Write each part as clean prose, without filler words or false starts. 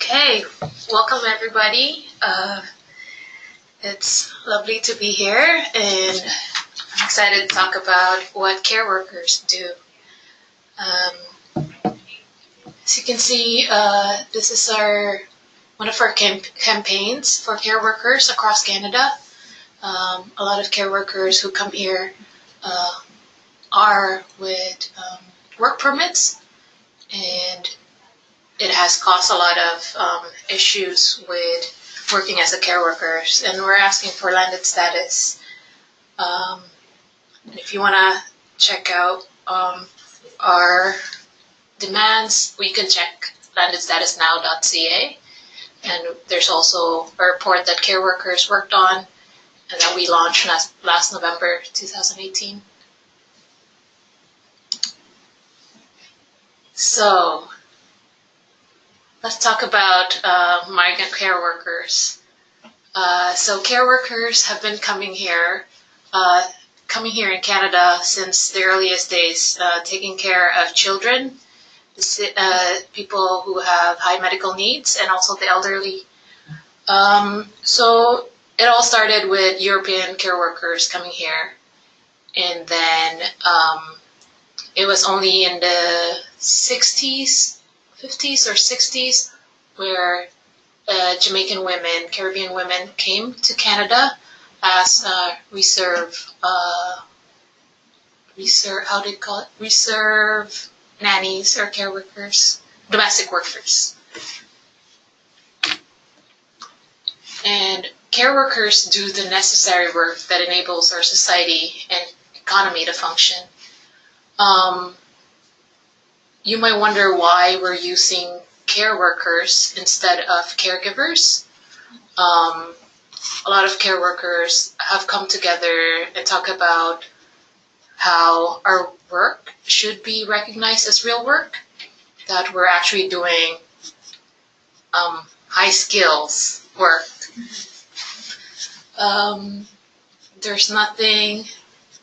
Okay, welcome everybody. It's lovely to be here, and I'm excited to talk about what care workers do. As you can see, this is one of our campaigns for care workers across Canada. A lot of care workers who come here are with work permits, and it has caused a lot of issues with working as a care worker, and we're asking for landed status. If you want to check out our demands, we can check landedstatusnow.ca, and there's also a report that care workers worked on and that we launched last November 2018. So let's talk about migrant care workers. So care workers have been coming here in Canada since the earliest days, taking care of children, people who have high medical needs, and also the elderly. So it all started with European care workers coming here, and then it was only in the 50s or 60s, where Jamaican women, Caribbean women came to Canada as reserve nannies or care workers, domestic workers. And care workers do the necessary work that enables our society and economy to function. You might wonder why we're using care workers instead of caregivers. A lot of care workers have come together and talk about how our work should be recognized as real work, that we're actually doing high skills work. There's nothing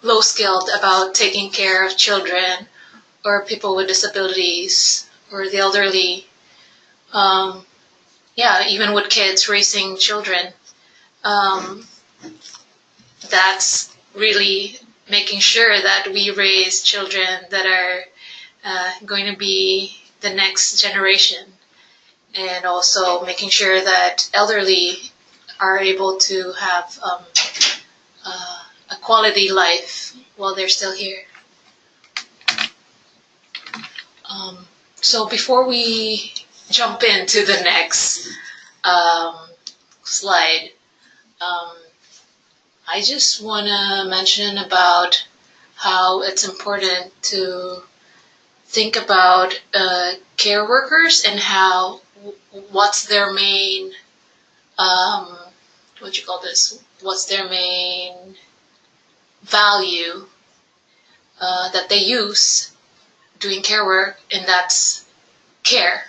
low skilled about taking care of children or people with disabilities or the elderly. Even with kids, raising children. That's really making sure that we raise children that are going to be the next generation, and also making sure that elderly are able to have a quality life while they're still here. So before we jump into the next slide, I just want to mention about how it's important to think about care workers and what's their main what's their main value that they use doing care work, and that's care.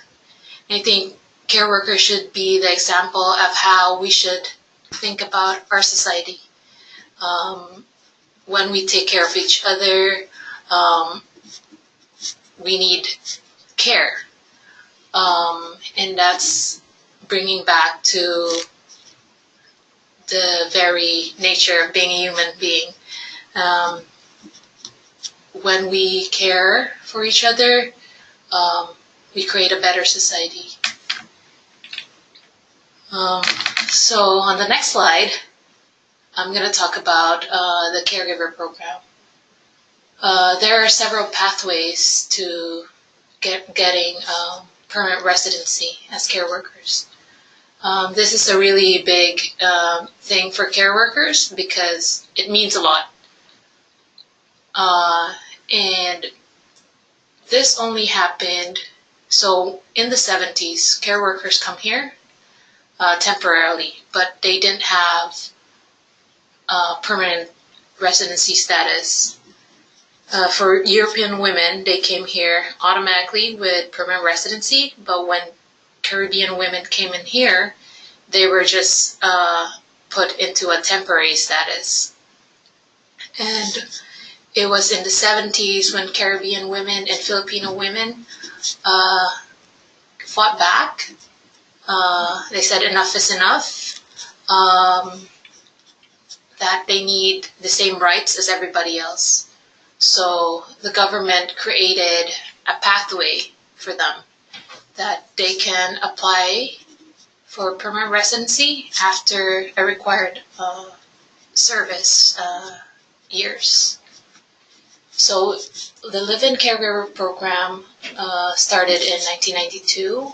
I think care workers should be the example of how we should think about our society. When we take care of each other, we need care. And that's bringing back to the very nature of being a human being. When we care for each other, we create a better society. So on the next slide, I'm going to talk about the caregiver program. There are several pathways to getting permanent residency as care workers. This is a really big thing for care workers because it means a lot. And this only happened, so in the 70s, care workers come here temporarily, but they didn't have permanent residency status. For European women, they came here automatically with permanent residency, but when Caribbean women came in here, they were just put into a temporary status. And it was in the 70s when Caribbean women and Filipino women fought back they said enough is enough, that they need the same rights as everybody else. So the government created a pathway for them that they can apply for permanent residency after a required service years. So the Live-In Caregiver Program started in 1992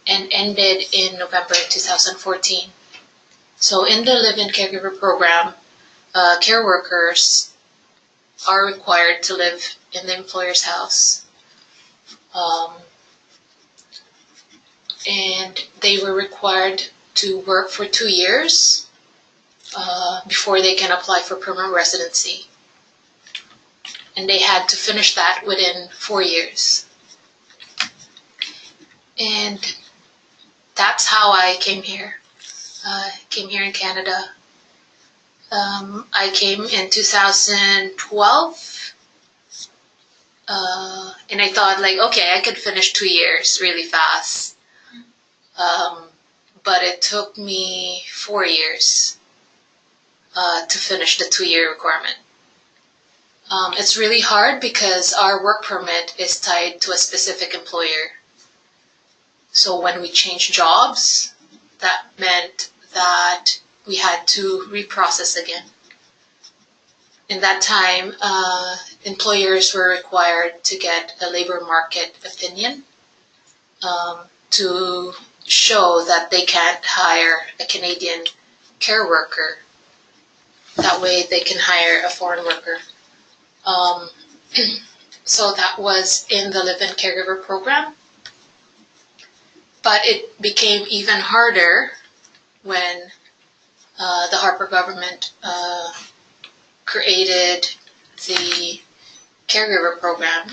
and ended in November 2014. So in the Live-In Caregiver Program, care workers are required to live in the employer's house. And they were required to work for 2 years before they can apply for permanent residency. And they had to finish that within 4 years. And that's how I came here. Came here in Canada. I came in 2012. And I thought, like, okay, I could finish 2 years really fast. But it took me 4 years to finish the 2-year requirement. It's really hard because our work permit is tied to a specific employer. So when we changed jobs, that meant that we had to reprocess again. In that time, employers were required to get a labor market opinion to show that they can't hire a Canadian care worker. That way they can hire a foreign worker. So that was in the Live-In Caregiver Program. But it became even harder when the Harper government created the Caregiver Program,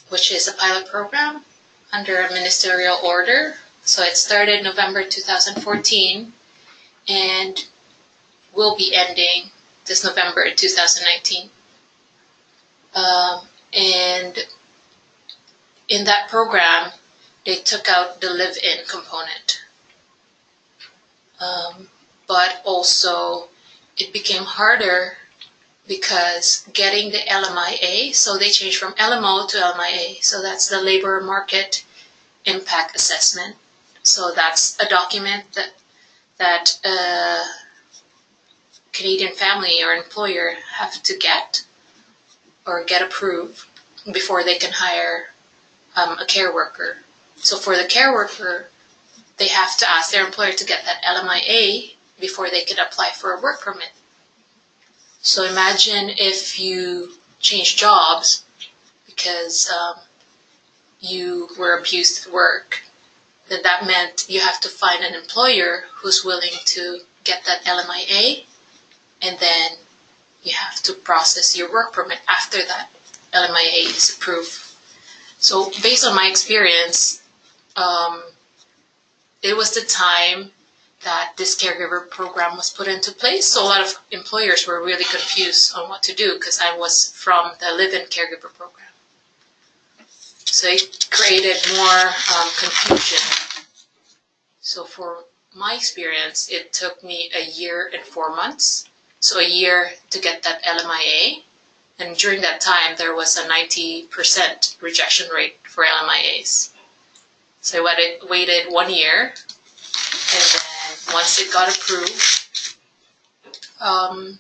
which is a pilot program under a ministerial order. So it started November 2014 and will be ending this November 2019. And in that program, they took out the live-in component. But also it became harder because getting the LMIA, so they changed from LMO to LMIA. So that's the Labor Market Impact Assessment. So that's a document that Canadian family or employer have to get or get approved before they can hire a care worker. So for the care worker, they have to ask their employer to get that LMIA before they can apply for a work permit. So imagine if you change jobs because you were abused at work, then that meant you have to find an employer who's willing to get that LMIA, and then you have to process your work permit after that LMIA is approved. So based on my experience, it was the time that this caregiver program was put into place. So a lot of employers were really confused on what to do because I was from the Live-In Caregiver Program. So it created more confusion. So for my experience, it took me 1 year and 4 months. So a year to get that LMIA. And during that time, there was a 90% rejection rate for LMIAs. So I waited 1 year, and then once it got approved, I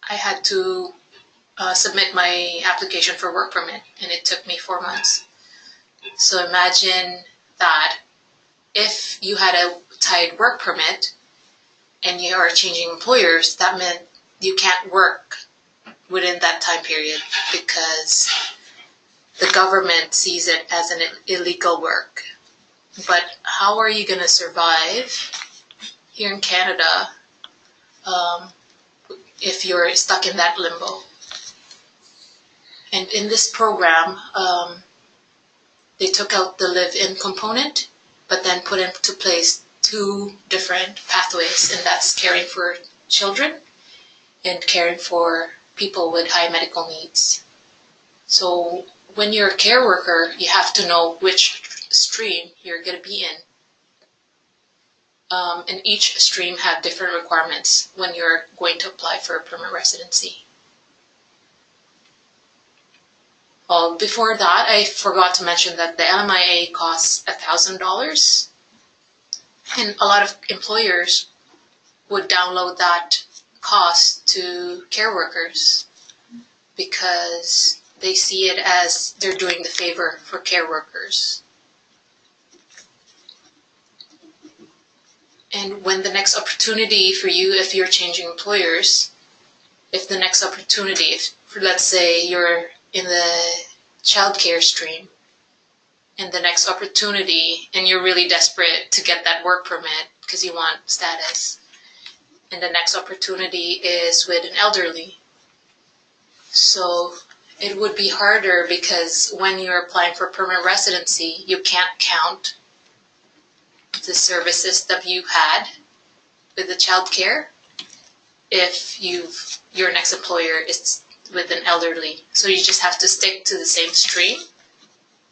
had to submit my application for work permit, and it took me 4 months. So imagine that if you had a tied work permit and you are changing employers, that meant you can't work within that time period because the government sees it as an illegal work. But how are you going to survive here in Canada if you're stuck in that limbo? And in this program, they took out the live-in component, but then put into place 2 different pathways, and that's caring for children and caring for people with high medical needs. So when you're a care worker, you have to know which stream you're going to be in. And each stream have different requirements when you're going to apply for a permanent residency. Before that, I forgot to mention that the LMIA costs $1,000, and a lot of employers would download that cost to care workers because they see it as they're doing the favor for care workers. And when the next opportunity for you, if you're changing employers, if the next opportunity, if let's say you're in the childcare stream, and the next opportunity, and you're really desperate to get that work permit because you want status, and the next opportunity is with an elderly. So it would be harder because when you're applying for permanent residency, you can't count the services that you had with the child care if your next employer is with an elderly. So you just have to stick to the same stream.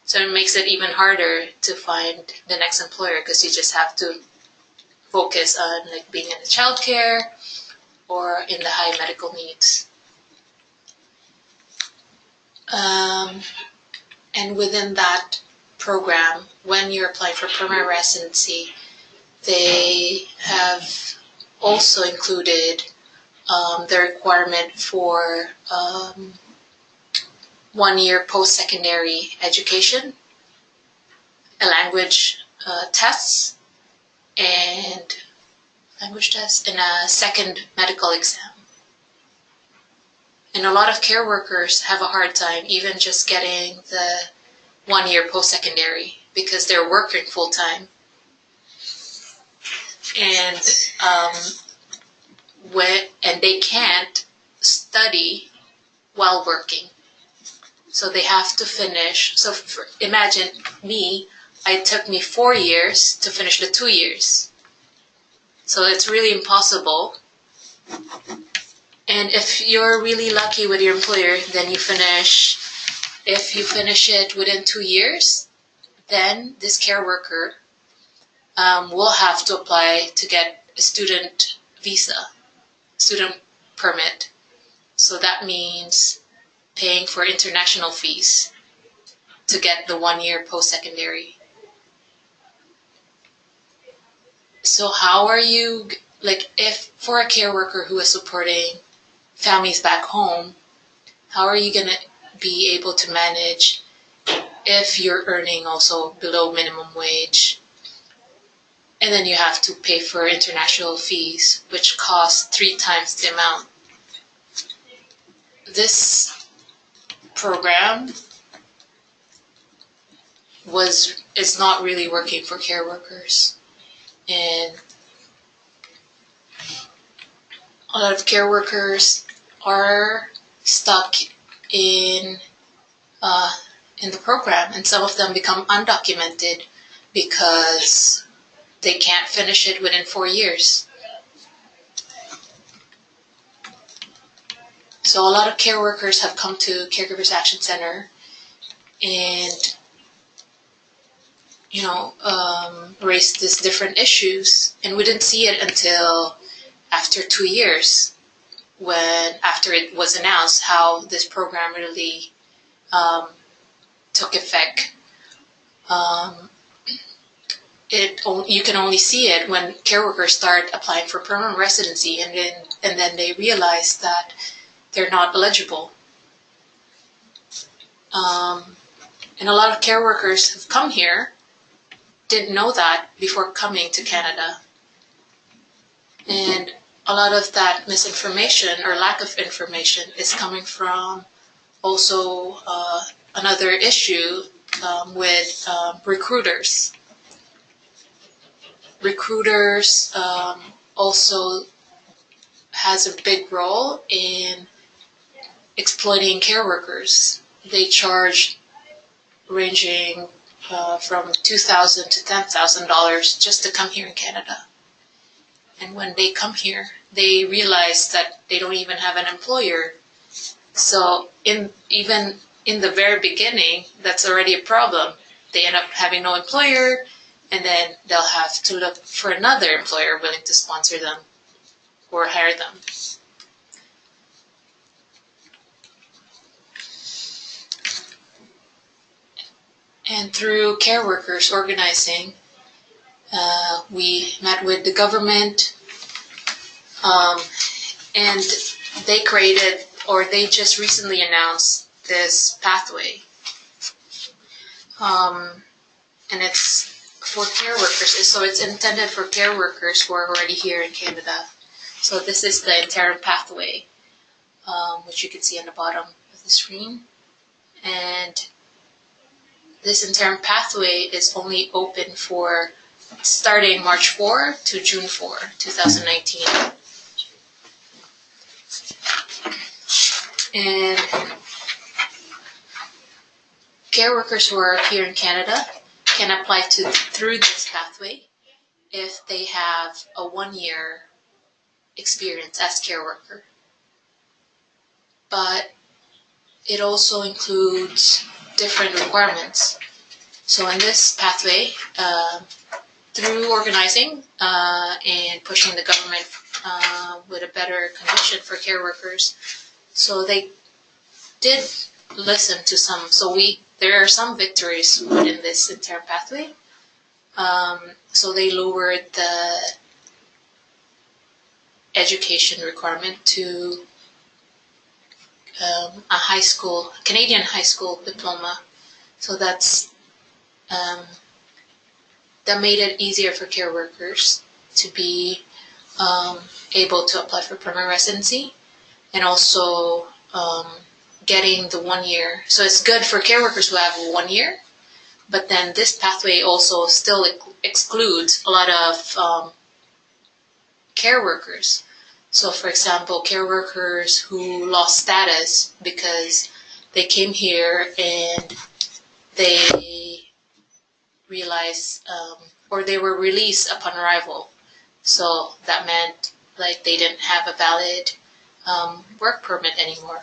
So it makes it even harder to find the next employer because you just have to focus on like being in the child care or in the high medical needs. And within that program, when you're applying for permanent residency, they have also included the requirement for 1 year post-secondary education, a language tests, and a second medical exam. And a lot of care workers have a hard time even just getting the 1 year post-secondary because they're working full-time. And they can't study while working. So they have to finish. So imagine me, it took me 4 years to finish the 2 years. So it's really impossible. And if you're really lucky with your employer, then if you finish it within 2 years, then this care worker will have to apply to get a student visa, student permit. So that means paying for international fees to get the 1 year post-secondary. So how are you, if for a care worker who is supporting families back home, how are you going to be able to manage if you're earning also below minimum wage? And then you have to pay for international fees, which cost 3 times the amount. This program is not really working for care workers. And a lot of care workers are stuck in the program, and some of them become undocumented because they can't finish it within 4 years. So a lot of care workers have come to Caregivers Action Center and raised these different issues, and we didn't see it until after 2 years, after it was announced how this program really took effect. You can only see it when care workers start applying for permanent residency, and then they realize that they're not eligible. And a lot of care workers who've come here didn't know that before coming to Canada. And a lot of that misinformation or lack of information is coming from also another issue with recruiters. Recruiters also has a big role in exploiting care workers. They charge ranging from $2,000 to $10,000 just to come here in Canada. And when they come here, they realize that they don't even have an employer. So even in the very beginning, that's already a problem they end up having no employer, and then they'll have to look for another employer willing to sponsor them or hire them. And through care workers organizing, we met with the government, and they created, or they just recently announced this pathway. And it's for care workers, so it's intended for care workers who are already here in Canada. So this is the interim pathway, which you can see on the bottom of the screen. And this interim pathway is only open for starting March 4 to June 4, 2019. And care workers who are here in Canada can apply through this pathway if they have a 1-year experience as care worker. But it also includes different requirements. So in this pathway, through organizing and pushing the government with a better condition for care workers, so they did listen to some. So there are some victories within this interim pathway. So they lowered the education requirement to a Canadian high school diploma. So that made it easier for care workers to be able to apply for permanent residency, and also getting the 1 year. So it's good for care workers who have 1 year, but then this pathway also still excludes a lot of care workers. So for example, care workers who lost status because they came here and they realized, or they were released upon arrival. So that meant like they didn't have a valid work permit anymore.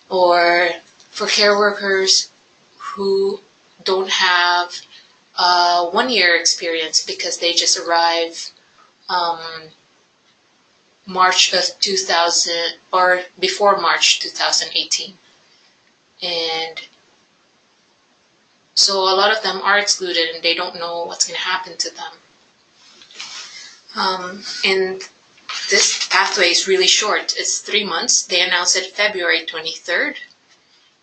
Or for care workers who don't have 1 year experience because they just arrived March of 2000 or before March 2018. And so a lot of them are excluded and they don't know what's going to happen to them. And this pathway is really short. It's 3 months. They announced it February 23rd.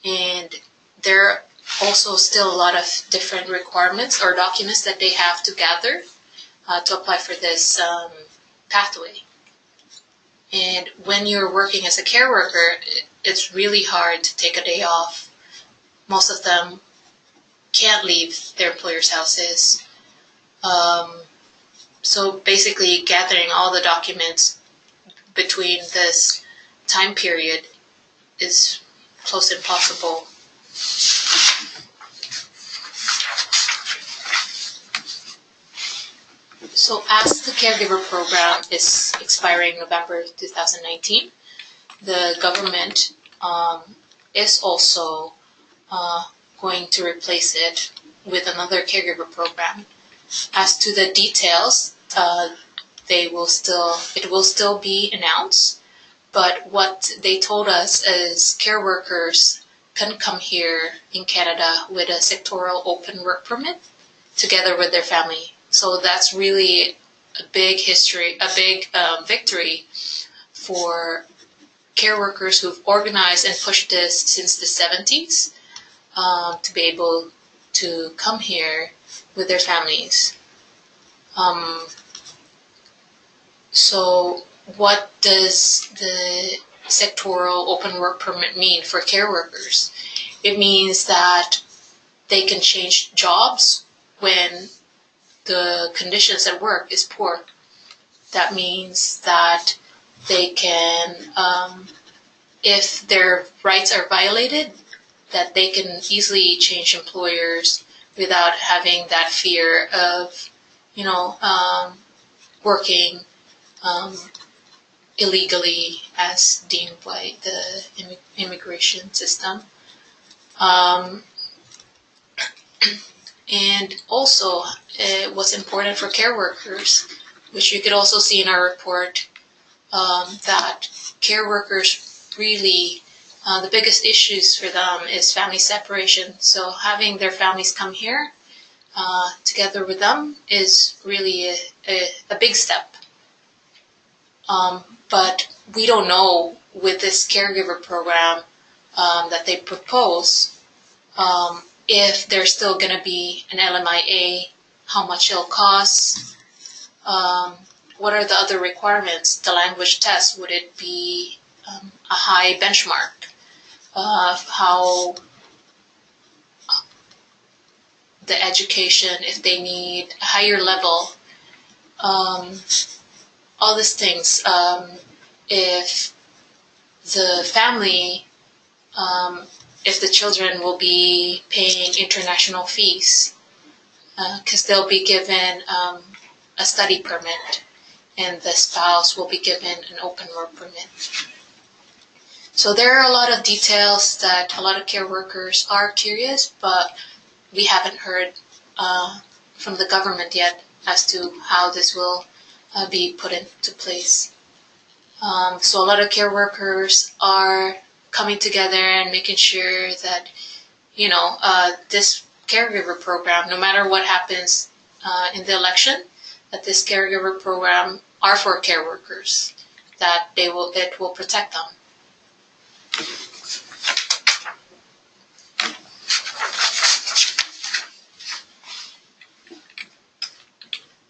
And there are also still a lot of different requirements or documents that they have to gather to apply for this pathway. And when you're working as a care worker, it's really hard to take a day off. Most of them can't leave their employers' houses. So basically gathering all the documents between this time period is close to impossible. So as the caregiver program is expiring November 2019, the government is also going to replace it with another caregiver program. As to the details, it will still be announced, but what they told us is care workers can come here in Canada with a sectoral open work permit together with their family. So that's really a big victory for care workers who've organized and pushed this since the 70s to be able to come here with their families. So what does the sectoral open work permit mean for care workers? It means that they can change jobs when the conditions at work is poor. That means that they can, if their rights are violated, that they can easily change employers without having that fear of, working illegally as deemed by the immigration system. And also, what's important for care workers, which you could also see in our report, that care workers really, the biggest issues for them is family separation. So having their families come here together with them is really a big step. But we don't know with this caregiver program that they propose, if there's still going to be an LMIA, how much it'll cost, what are the other requirements, the language test, would it be a high benchmark, how the education, if they need a higher level, all these things, if the family, if the children will be paying international fees, because they'll be given a study permit, and the spouse will be given an open work permit. So there are a lot of details that a lot of care workers are curious, but we haven't heard from the government yet as to how this will be put into place. So a lot of care workers are coming together and making sure that, this caregiver program, no matter what happens in the election, that this caregiver program are for care workers, that it will protect them.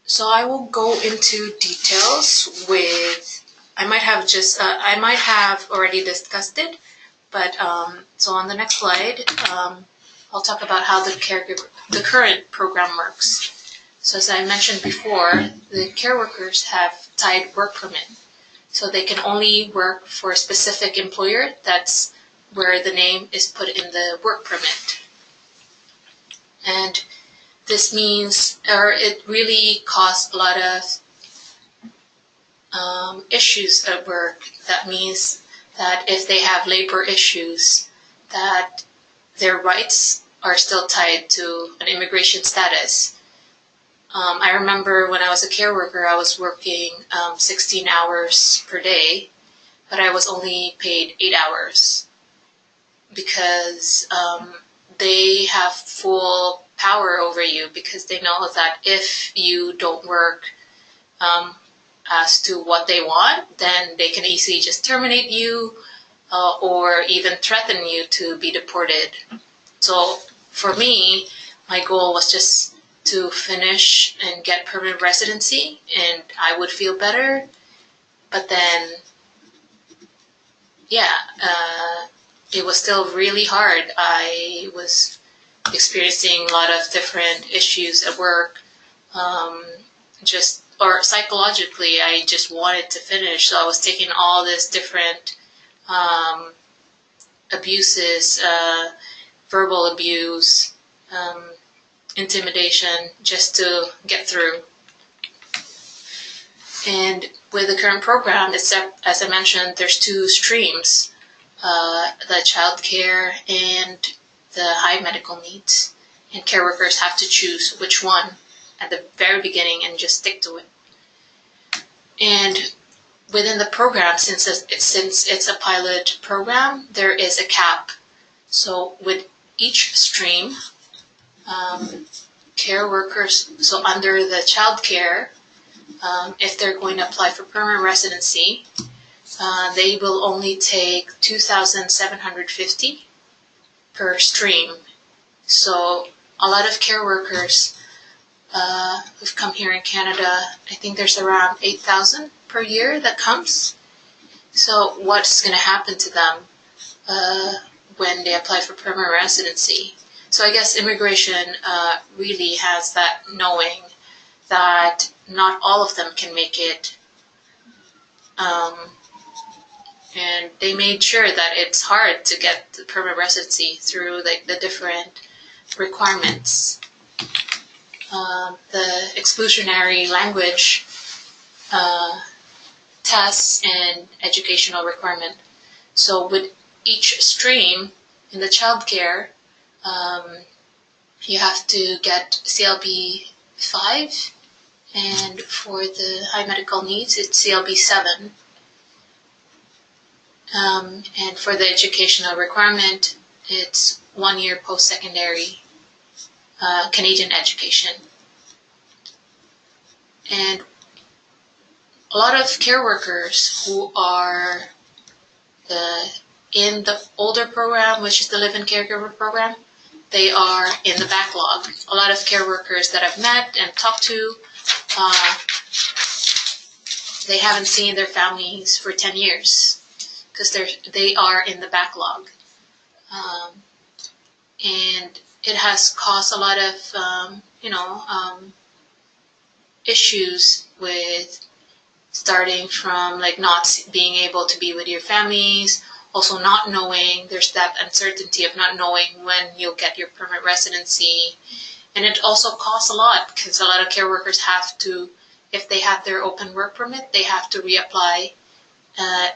So I will go into details with, I might have already discussed it, but so on the next slide, I'll talk about how the current program works. So as I mentioned before, the care workers have tied work permit. So they can only work for a specific employer. That's where the name is put in the work permit. And this means, or it really caused a lot of issues at work. That means that if they have labor issues, that their rights are still tied to an immigration status. I remember when I was a care worker, I was working 16 hours per day, but I was only paid 8 hours because they have full power over you, because they know that if you don't work as to what they want, then they can easily just terminate you or even threaten you to be deported. So for me, my goal was just to finish and get permanent residency, and I would feel better. But then, it was still really hard. I was experiencing a lot of different issues at work, or psychologically, I just wanted to finish. So I was taking all these different abuses, verbal abuse, intimidation, just to get through. And with the current program, as I mentioned, there's two streams, the child care and the high medical needs. And care workers have to choose which one at the very beginning and just stick to it. And within the program, since it's a pilot program, there is a cap. So with each stream, care workers, so under the child care, if they're going to apply for permanent residency, they will only take $2,750 per stream. So a lot of care workers who've come here in Canada, I think there's around 8,000 per year that comes. So what's going to happen to them when they apply for permanent residency? So I guess immigration really has that knowing that not all of them can make it. And they made sure that it's hard to get the permanent residency through the different requirements. The exclusionary language tests and educational requirement. So with each stream in the child care, you have to get CLB 5, and for the high medical needs, it's CLB 7. And for the educational requirement, it's 1 year post-secondary Canadian education. And a lot of care workers who are in the older program, which is the Live-In Caregiver program, they are in the backlog. A lot of care workers that I've met and talked to, they haven't seen their families for 10 years because they are in the backlog. And it has caused a lot of, issues with starting from like not being able to be with your families, also not knowing, there's that uncertainty of not knowing when you'll get your permanent residency. And it also costs a lot because a lot of care workers have to, if they have their open work permit, they have to reapply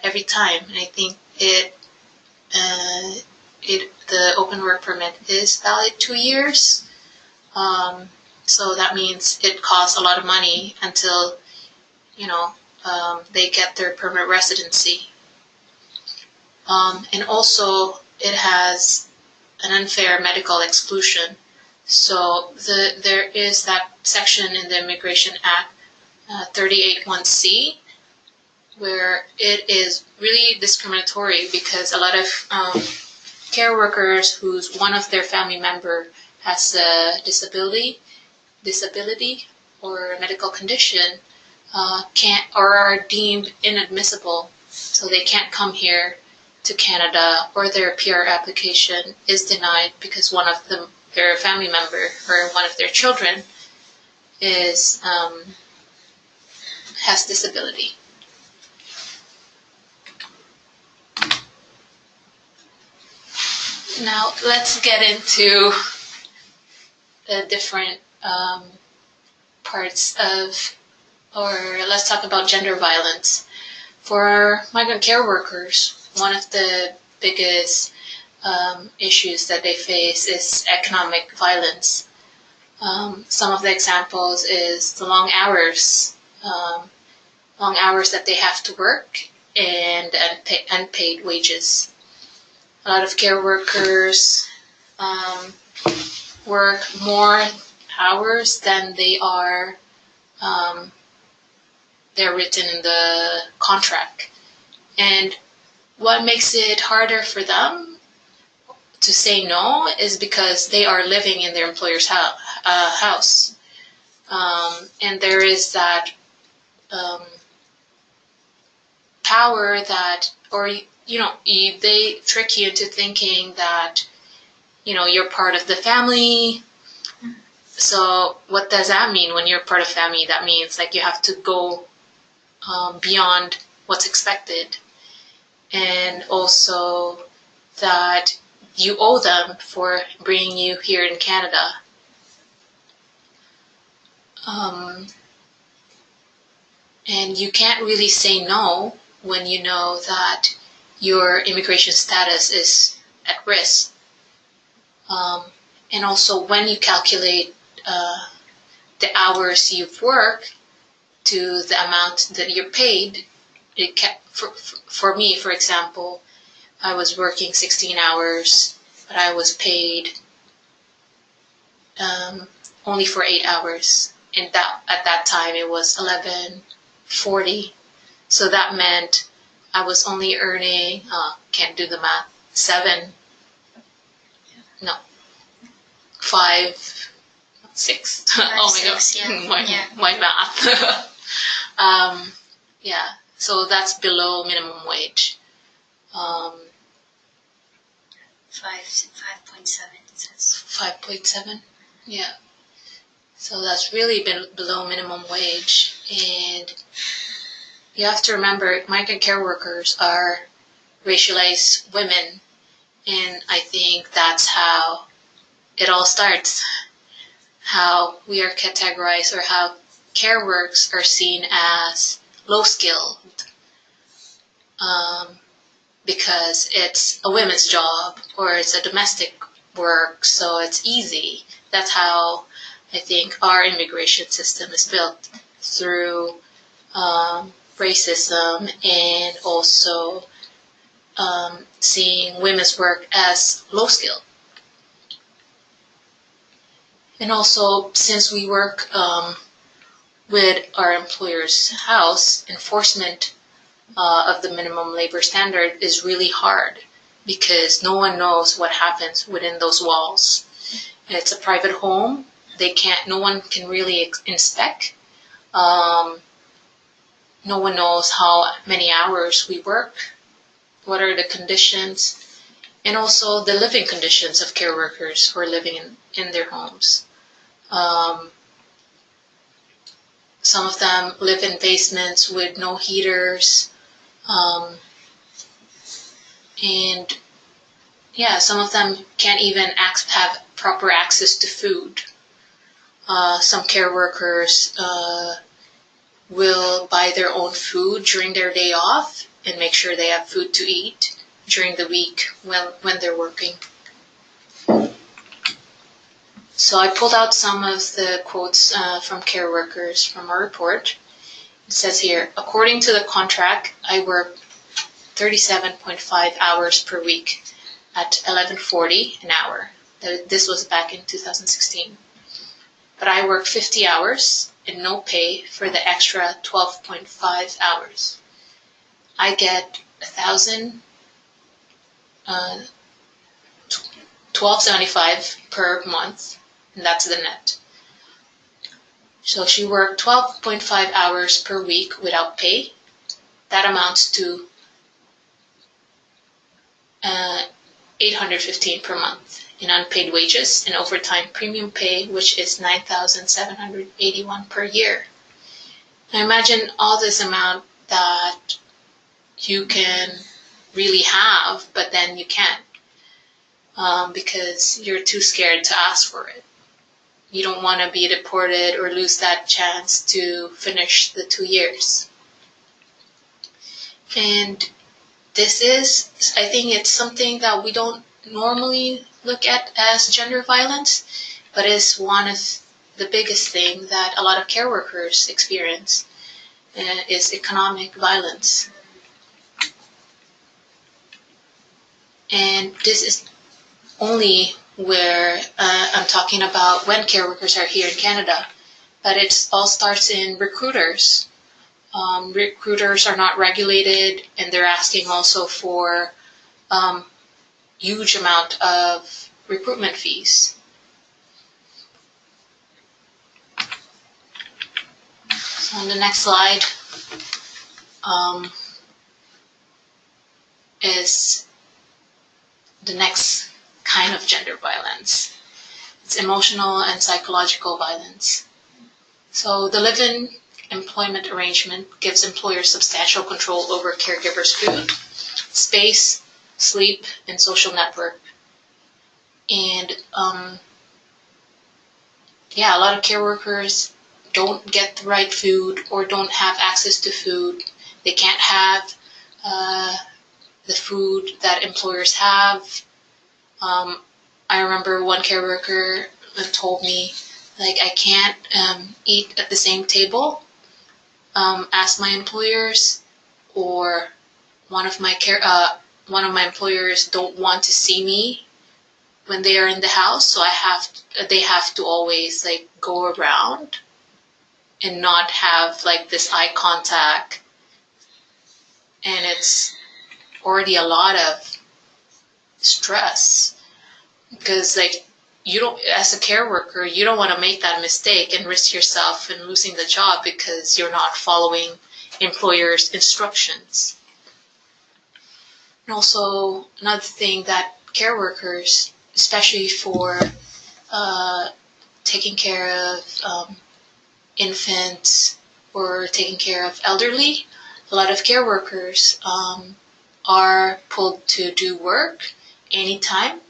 every time. And I think the open work permit is valid 2 years. So that means it costs a lot of money until, they get their permanent residency. And also it has an unfair medical exclusion. So there is that section in the Immigration Act 38(1)(c), where it is really discriminatory because a lot of care workers whose one of their family member has a disability or a medical condition can't or are deemed inadmissible, so they can't come here to Canada, or their PR application is denied because one of their family member or one of their children is has disability. Now let's get into the different parts of, or let's talk about gender violence. For migrant care workers, one of the biggest issues that they face is economic violence. Some of the examples is the long hours that they have to work, and unpaid wages. A lot of care workers work more hours than they're written in the contract. And what makes it harder for them to say no is because they are living in their employer's house. And there is that power that, or they trick you into thinking that you're part of the family. So what does that mean? When you're part of family, that means like you have to go beyond what's expected, and also that you owe them for bringing you here in Canada. And you can't really say no when you know that your immigration status is at risk. And also when you calculate the hours you've worked to the amount that you're paid, for me, for example, I was working 16 hours, but I was paid only for 8 hours. And at that time it was $11.40. So that meant I was only earning, can't do the math, 5, 6. Oh my God, yeah. my math. So that's below minimum wage. 5.7. 5.7, yeah. So that's really below minimum wage. And you have to remember, migrant care workers are racialized women. And I think that's how it all starts. How we are categorized, or how care works are seen as low-skilled. Because it's a women's job, or it's a domestic work, so it's easy. That's how I think our immigration system is built, through racism, and also seeing women's work as low skill. And also, since we work with our employer's house, enforcement of the minimum labor standard is really hard, because no one knows what happens within those walls. It's a private home. No one can really inspect. No one knows how many hours we work, what are the conditions, and also the living conditions of care workers who are living in their homes. Some of them live in basements with no heaters, and some of them can't even have proper access to food. Some care workers will buy their own food during their day off and make sure they have food to eat during the week when they're working. So I pulled out some of the quotes from care workers from our report. It says here, according to the contract, I work 37.5 hours per week at $11.40 an hour. This was back in 2016. But I work 50 hours and no pay for the extra 12.5 hours. I get $12.75 per month, and that's the net. So she worked 12.5 hours per week without pay. That amounts to $815 per month in unpaid wages and overtime premium pay, which is $9,781 per year. Now imagine all this amount that you can really have, but then you can't because you're too scared to ask for it. You don't want to be deported or lose that chance to finish the 2 years. And this is, I think it's something that we don't normally look at as gender violence, but is one of the biggest things that a lot of care workers experience, is economic violence. And this is only where I'm talking about when care workers are here in Canada, but it all starts in recruiters. Recruiters are not regulated, and they're asking also for huge amount of recruitment fees. So on the next slide is the next kind of gender violence. It's emotional and psychological violence. So the live-in employment arrangement gives employers substantial control over caregivers' food, space, sleep, and social network. And a lot of care workers don't get the right food or don't have access to food. They can't have the food that employers have. I remember one care worker told me, I can't eat at the same table as my employers, or one of my employers don't want to see me when they are in the house, so they have to always go around and not have this eye contact, and it's already a lot of stress because you don't, as a care worker, you don't want to make that mistake and risk yourself in losing the job because you're not following employers' instructions. And also another thing that care workers, especially for taking care of infants or taking care of elderly, a lot of care workers are pulled to do work anytime.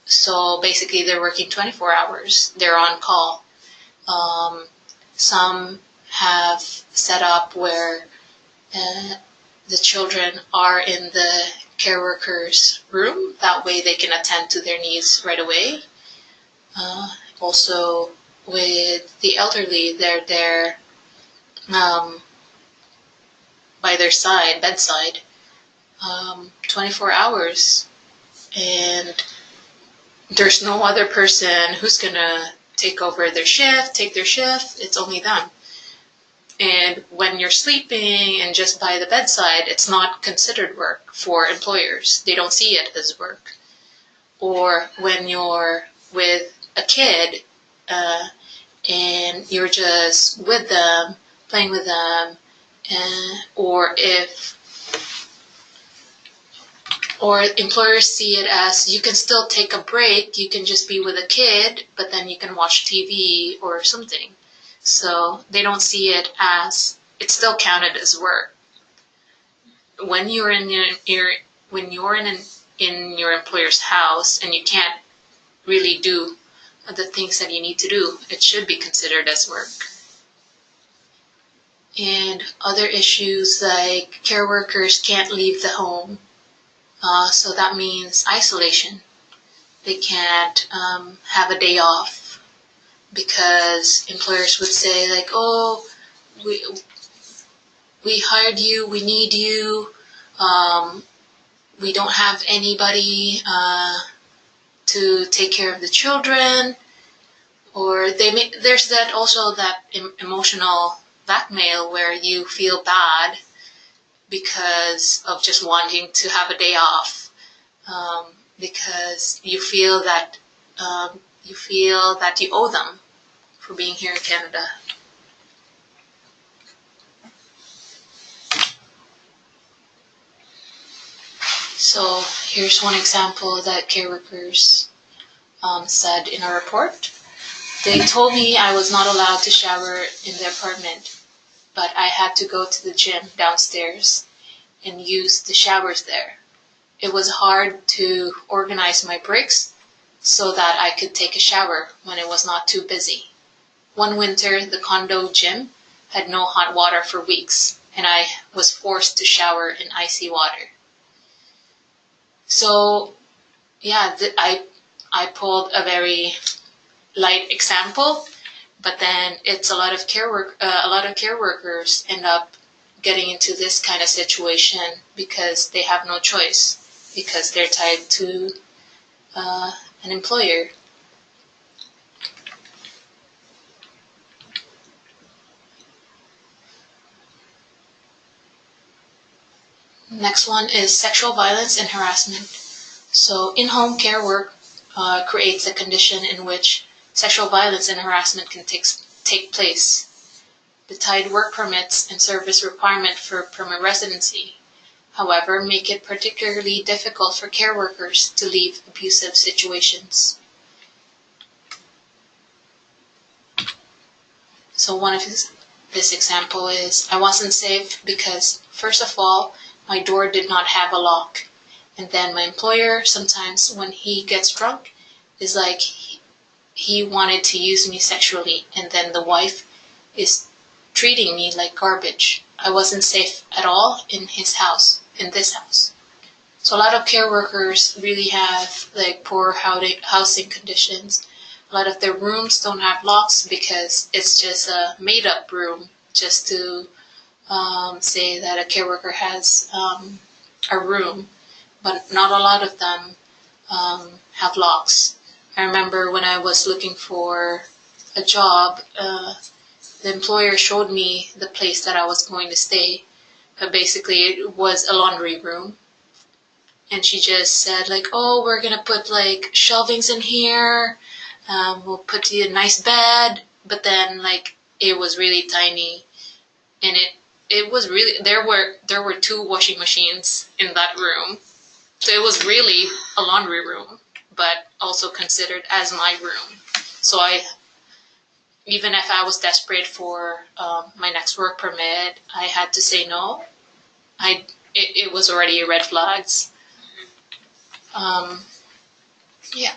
So basically they're working 24 hours. They're on call. Some have set up where the children are in the care worker's room that way they can attend to their needs right away. Also, with the elderly, they're there by their bedside, 24 hours. And there's no other person who's going to take their shift. It's only them. And when you're sleeping and just by the bedside, it's not considered work for employers. They don't see it as work. Or when you're with a kid and you're just with them, playing with them, or employers see it as you can still take a break, you can just be with a kid, but then you can watch TV or something. So they don't see it as it's still counted as work. When you're in your employer's house and you can't really do the things that you need to do, it should be considered as work. And other issues like care workers can't leave the home. So that means isolation. They can't have a day off because employers would say like, oh, we hired you, we need you, we don't have anybody to take care of the children. Or there's that emotional blackmail where you feel bad because of just wanting to have a day off, because you feel that you owe them for being here in Canada. So here's one example that care workers said in a report. They told me I was not allowed to shower in the apartment, but I had to go to the gym downstairs and use the showers there. It was hard to organize my breaks so that I could take a shower when it was not too busy. One winter, the condo gym had no hot water for weeks, and I was forced to shower in icy water. So, yeah, I pulled a very light example, but then it's a lot of care workers end up getting into this kind of situation because they have no choice, because they're tied to an employer. Next one is sexual violence and harassment. So in-home care work creates a condition in which sexual violence and harassment can take place. The tied work permits and service requirement for permanent residency, however, make it particularly difficult for care workers to leave abusive situations. So one of this example is, I wasn't safe because, first of all, my door did not have a lock. And then my employer, sometimes when he gets drunk, is like he wanted to use me sexually. And then the wife is treating me like garbage. I wasn't safe at all in this house. So a lot of care workers really have like poor housing conditions. A lot of their rooms don't have locks because it's just a made-up room just to say that a care worker has a room, but not a lot of them have locks. I remember when I was looking for a job, the employer showed me the place that I was going to stay, but basically it was a laundry room. And she just said like, oh, we're going to put like shelvings in here, we'll put you a nice bed, but then like it was really tiny, and it was really, there were 2 washing machines in that room. So it was really a laundry room, but also considered as my room. So even if I was desperate for my next work permit, I had to say no. It was already red flags. Yeah.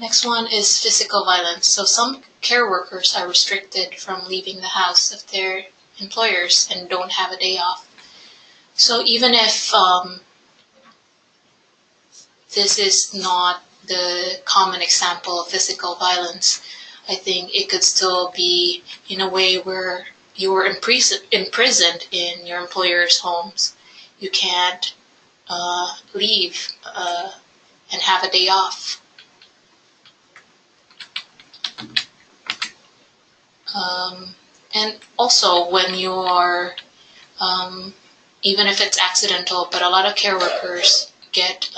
Next one is physical violence. So some care workers are restricted from leaving the house if they're employers and don't have a day off. So even if this is not the common example of physical violence, I think it could still be in a way where you're imprisoned in your employer's homes. You can't leave and have a day off. And also when you are, even if it's accidental, but a lot of care workers get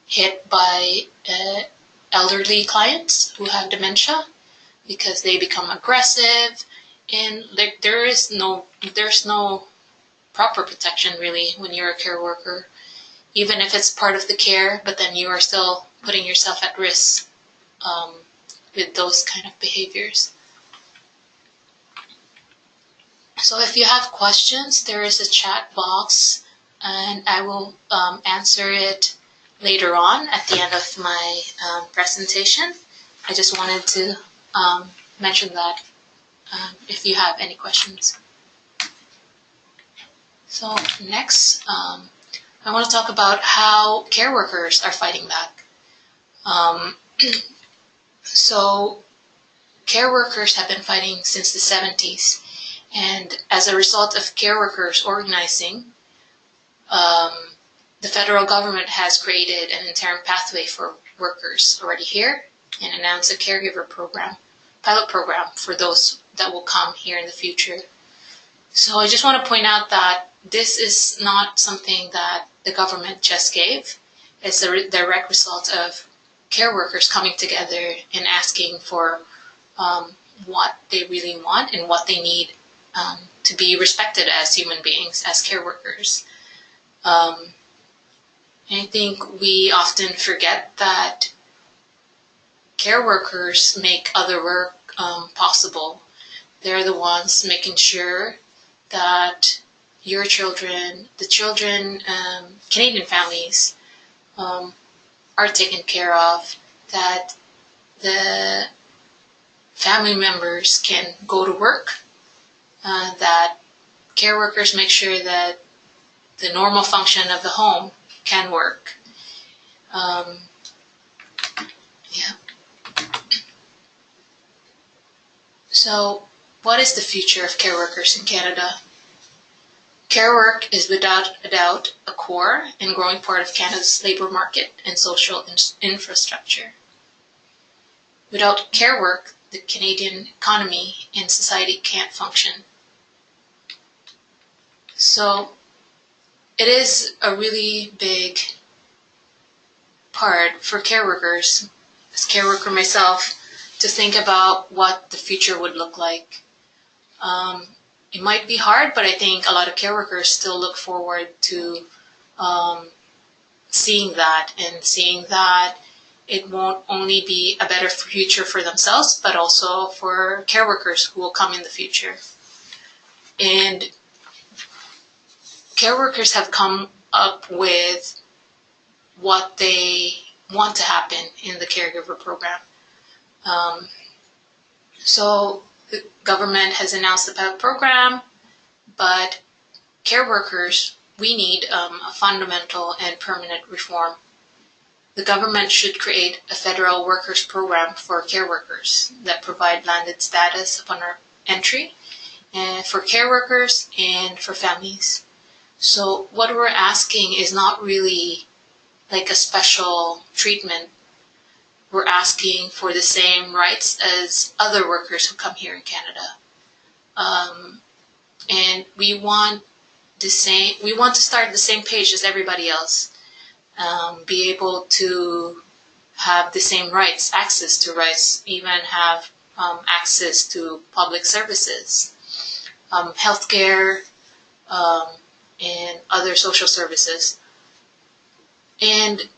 hit by elderly clients who have dementia because they become aggressive, and there's no proper protection really when you're a care worker, even if it's part of the care, but then you are still putting yourself at risk with those kind of behaviors. So if you have questions, there is a chat box, and I will answer it later on at the end of my presentation. I just wanted to mention that if you have any questions. So next, I want to talk about how care workers are fighting back. So care workers have been fighting since the 70s. And as a result of care workers organizing, the federal government has created an interim pathway for workers already here and announced a caregiver program, pilot program for those that will come here in the future. So I just want to point out that this is not something that the government just gave. It's a direct result of care workers coming together and asking for what they really want and what they need to be respected as human beings, as care workers. I think we often forget that care workers make other work possible. They're the ones making sure that your children, the children, Canadian families are taken care of, that the family members can go to work, that care workers make sure that the normal function of the home can work. So, what is the future of care workers in Canada? Care work is without a doubt a core and growing part of Canada's labour market and social infrastructure. Without care work, the Canadian economy and society can't function. So, it is a really big part for care workers, as care worker myself, to think about what the future would look like. It might be hard, but I think a lot of care workers still look forward to seeing that it won't only be a better future for themselves, but also for care workers who will come in the future. And care workers have come up with what they want to happen in the caregiver program. So the government has announced the pilot program, but care workers, we need a fundamental and permanent reform. The government should create a federal workers program for care workers that provide landed status upon our entry, and for care workers and for families. So what we're asking is not really like a special treatment. We're asking for the same rights as other workers who come here in Canada. And we want to start the same page as everybody else. Be able to have the same rights, access to rights, even have access to public services, healthcare, and other social services. And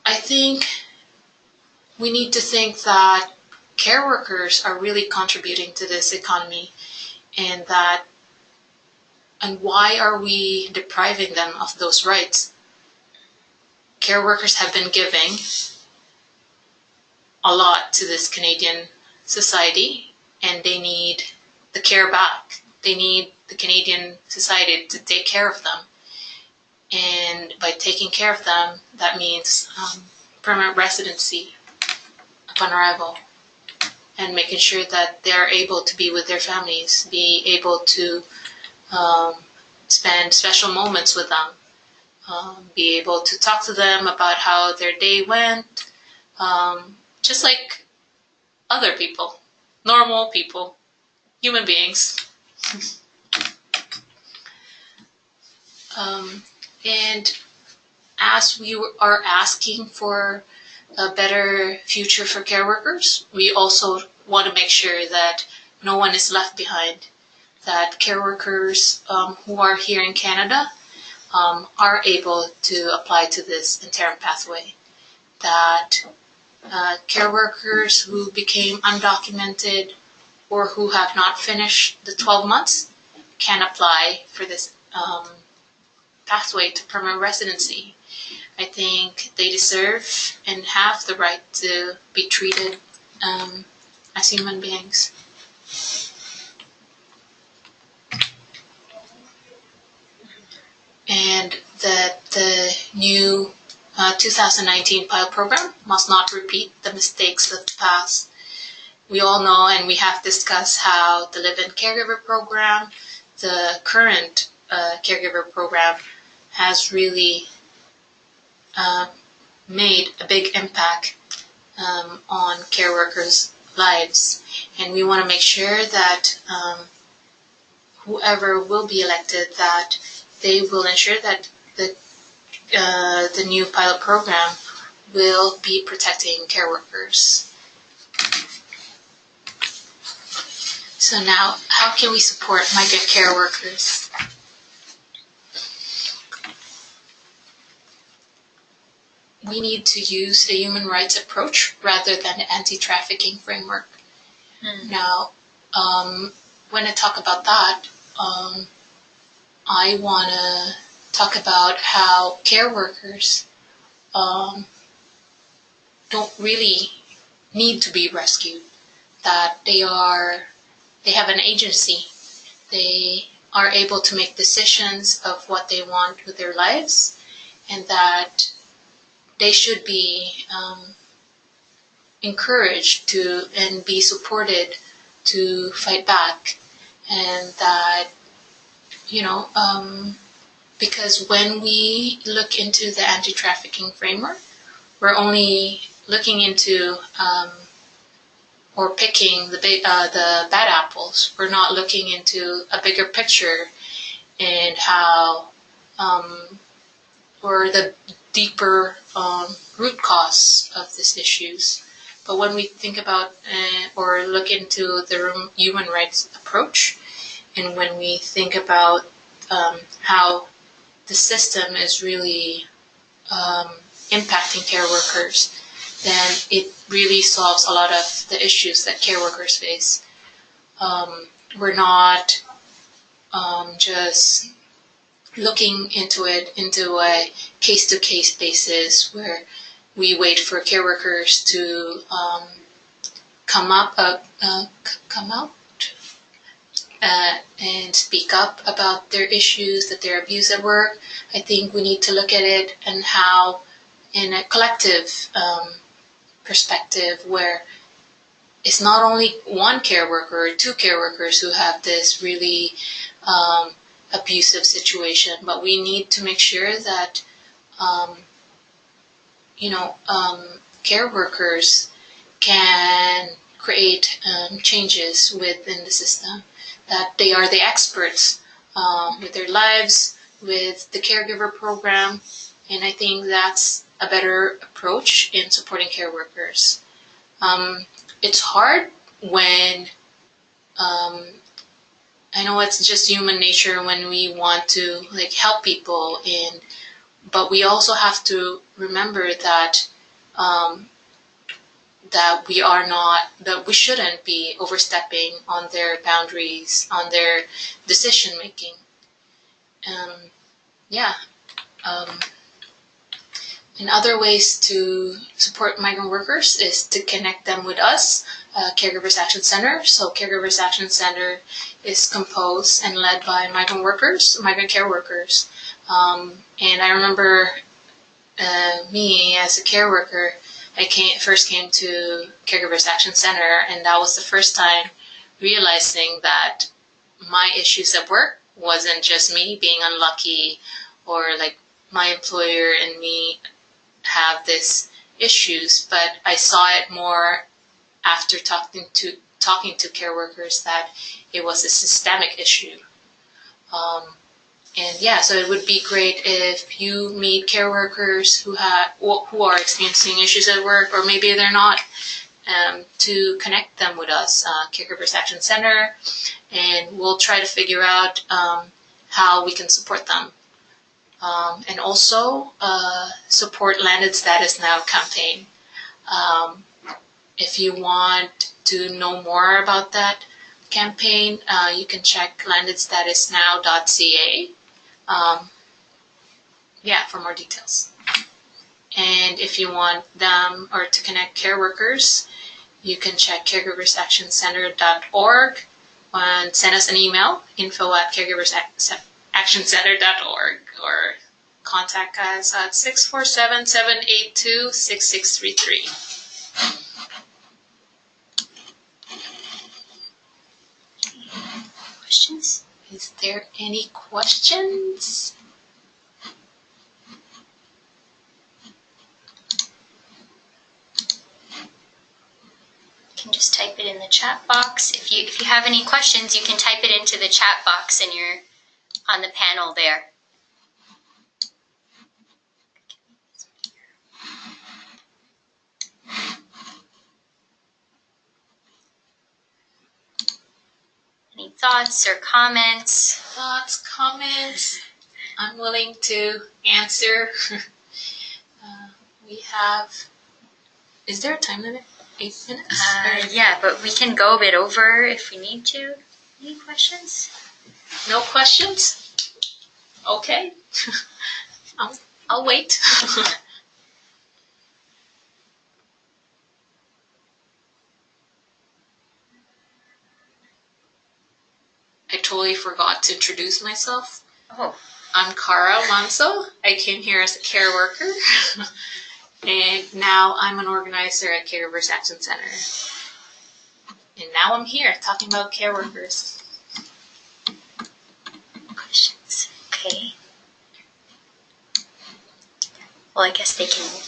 I think we need to think that care workers are really contributing to this economy, and why are we depriving them of those rights? Care workers have been giving a lot to this Canadian society, and they need the care back. they need the Canadian society to take care of them. And by taking care of them, that means permanent residency upon arrival, and making sure that they're able to be with their families, be able to spend special moments with them, be able to talk to them about how their day went, just like other people, normal people, human beings. And as we are asking for a better future for care workers, we also want to make sure that no one is left behind, that care workers who are here in Canada are able to apply to this interim pathway, that care workers who became undocumented or who have not finished the 12 months can apply for this pathway to permanent residency. I think they deserve and have the right to be treated as human beings. And that the new 2019 pilot program must not repeat the mistakes of the past. We all know, and we have discussed, how the live-in caregiver program, the current caregiver program, has really made a big impact on care workers' lives. And we want to make sure that whoever will be elected, that they will ensure that the new pilot program will be protecting care workers. So now, how can we support migrant care workers? We need to use a human rights approach rather than an anti-trafficking framework. Now, when I talk about that, I want to talk about how care workers don't really need to be rescued, that they have an agency. They are able to make decisions of what they want with their lives, and that they should be encouraged to and be supported to fight back. And that, because when we look into the anti-trafficking framework, we're only looking into or picking the bad apples. We're not looking into a bigger picture and how or the deeper root cause of these issues. But when we think about or look into the human rights approach, and when we think about how the system is really impacting care workers, then it really solves a lot of the issues that care workers face. We're not just looking into it into a case-to-case basis where we wait for care workers to come out and speak up about their issues, that they're abused at work. I think we need to look at it and how, in a collective perspective, where it's not only one care worker or two care workers who have this really abusive situation, but we need to make sure that care workers can create changes within the system, that they are the experts with their lives, with the caregiver program, and I think that's a better approach in supporting care workers. It's hard when I know it's just human nature when we want to help people, but we also have to remember that that we shouldn't be overstepping on their boundaries, on their decision making. And other ways to support migrant workers is to connect them with us, Caregivers Action Center. So Caregivers Action Center is composed and led by migrant workers, migrant care workers. And I remember me as a care worker, I first came to Caregivers Action Center, and that was the first time realizing that my issues at work wasn't just me being unlucky or like my employer and me have these issues, but I saw it more after talking to care workers that it was a systemic issue. And yeah, so it would be great if you meet care workers who are experiencing issues at work, or maybe they're not, to connect them with us, Caregivers Action Center, and we'll try to figure out how we can support them. And also support Landed Status Now campaign. If you want to know more about that campaign, you can check landedstatusnow.ca. For more details. And if you want them or to connect care workers, you can check caregiversactioncenter.org and send us an email, info@caregiversactioncenter.org, or contact us at 647-782-6633. Questions? Is there any questions? You can just type it in the chat box. If you have any questions, you can type it into the chat box and you're on the panel there. Any thoughts or comments? Thoughts, comments? I'm willing to answer. We have... Is there a time limit? 8 minutes? Yeah, but we can go a bit over if we need to. Any questions? No questions? Okay. I'll wait. I totally forgot to introduce myself. Oh. I'm Cara Manso. I came here as a care worker. And now I'm an organizer at Caregivers Action Center. And now I'm here talking about care workers. Questions? Okay. Well, I guess they can email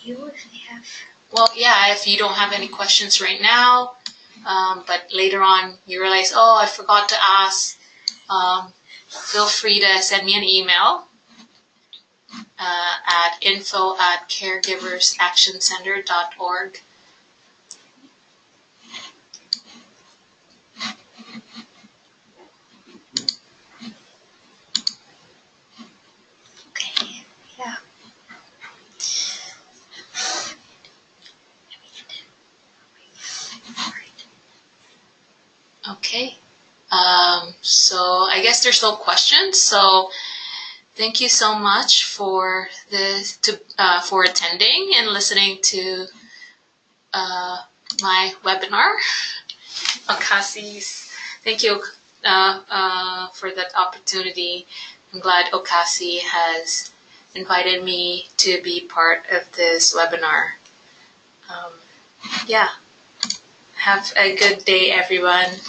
you if they have. Well, yeah, if you don't have any questions right now, but later on you realize, oh, I forgot to ask, feel free to send me an email at info@caregiversactioncenter.org. Okay, yeah. Okay. So I guess there's no questions. So thank you so much for for attending and listening to my webinar. Okasi's. Thank you for that opportunity. I'm glad Okasi has invited me to be part of this webinar. Have a good day, everyone.